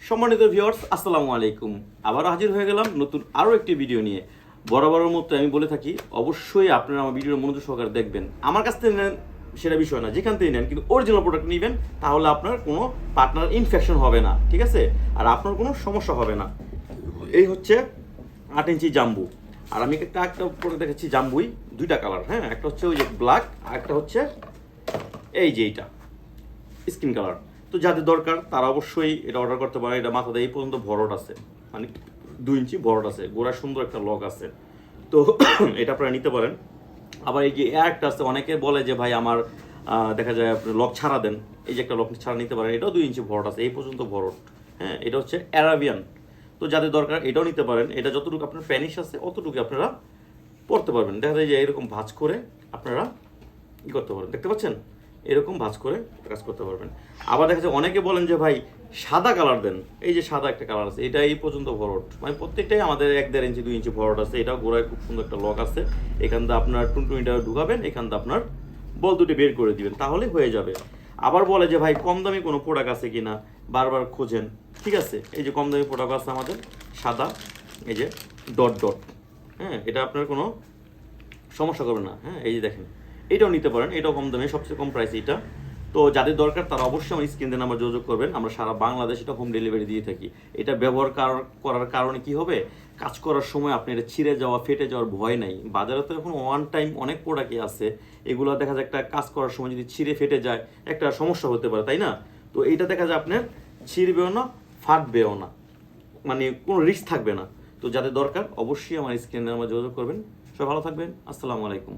সম্মানিত ভিউয়ার্স, আসসালামু আলাইকুম। আবার হাজির হয়ে গেলাম নতুন আরও একটি ভিডিও নিয়ে। বরাবরের মতো আমি বলে থাকি, অবশ্যই আপনারা আমার ভিডিওর মনোযোগ সহকারে দেখবেন। আমার কাছ থেকে নেন সেটা বিষয় না, যেখান থেকে নেন কিন্তু অরিজিনাল প্রোডাক্ট নেবেন, তাহলে আপনার কোনো পার্টনার ইনফেকশন হবে না, ঠিক আছে? আর আপনার কোনো সমস্যা হবে না। এই হচ্ছে 8 ইঞ্চি জাম্বু। আর আমি একটা পরে দেখাচ্ছি জাম্বুই, দুইটা কালার, হ্যাঁ। একটা হচ্ছে ওই যে ব্ল্যাক, আর একটা হচ্ছে এই যে এইটা স্কিন কালার। তো যাদের দরকার তারা অবশ্যই এটা অর্ডার করতে পারে। এটা মাথাতে এই পর্যন্ত ভরট আছে, মানে 2 ইঞ্চি ভরট আছে, গোড়া সুন্দর একটা লক আছে। তো এটা আপনারা নিতে পারেন। আবার এই যে একটা আছে, অনেকে বলে যে ভাই আমার দেখা যায় আপনি লক ছাড়া দেন, এই যে একটা লক ছাড়া নিতে পারেন। এটাও 2 ইঞ্চি ভরট আছে, এই পর্যন্ত ভরট, হ্যাঁ। এটা হচ্ছে অ্যারাবিয়ান। তো যাদের দরকার এটাও নিতে পারেন। এটা যতটুকু আপনার প্যানিশ আছে অতটুকু আপনারা পড়তে পারবেন। দেখা যায় যে এরকম ভাঁজ করে আপনারা ই করতে পারেন, দেখতে পাচ্ছেন, এরকম ভাঁজ করে কাজ করতে পারবেন। আবার দেখা যায় অনেকে বলেন যে ভাই সাদা কালার দেন, এই যে সাদা একটা কালার আছে, এটা এই পর্যন্ত ভরট, মানে প্রত্যেকটাই আমাদের 1-1.5 ইঞ্চি 2 ইঞ্চি ভরট আছে। এটাও গোড়ায় খুব সুন্দর একটা লক আছে। এখান থেকে আপনার টুনটুনিটা ঢুকাবেন, এখান থেকে আপনার বল দুটি বের করে দিবেন, তাহলে হয়ে যাবে। আবার বলে যে ভাই কম দামি কোনো প্রোডাক্ট আছে কিনা, বারবার খোঁজেন। ঠিক আছে, এই যে কম দামি প্রোডাক্ট আছে আমাদের, সাদা, এই যে ডট ডট, হ্যাঁ। এটা আপনার কোনো সমস্যা করবে না, হ্যাঁ। এই যে দেখেন, এটাও নিতে পারেন, এটাও কম দামে, সবচেয়ে কম প্রাইস এটা। তো যাদের দরকার তারা অবশ্যই আমার স্ক্রিনে নাম্বার যোগাযোগ করবেন। আমরা সারা বাংলাদেশ এটা হোম ডেলিভারি দিয়ে থাকি। এটা ব্যবহার করার কারণে কি হবে, কাজ করার সময় আপনি এটা ছিঁড়ে যাওয়া, ফেটে যাওয়ার ভয় নাই। বাজারে তো এখন ওয়ান টাইম অনেক প্রোডাক্টই আছে, এগুলো দেখা যায় একটা কাজ করার সময় যদি ছিঁড়ে ফেটে যায় একটা সমস্যা হতে পারে, তাই না? তো এইটা দেখা যায় আপনার ছিঁড়বেও না, ফাটবেও না, মানে কোনো রিস্ক থাকবে না। তো যাদের দরকার অবশ্যই আমার স্ক্রিনে নাম্বার যোগাযোগ করবেন। সবাই ভালো থাকবেন, আসসালামু আলাইকুম।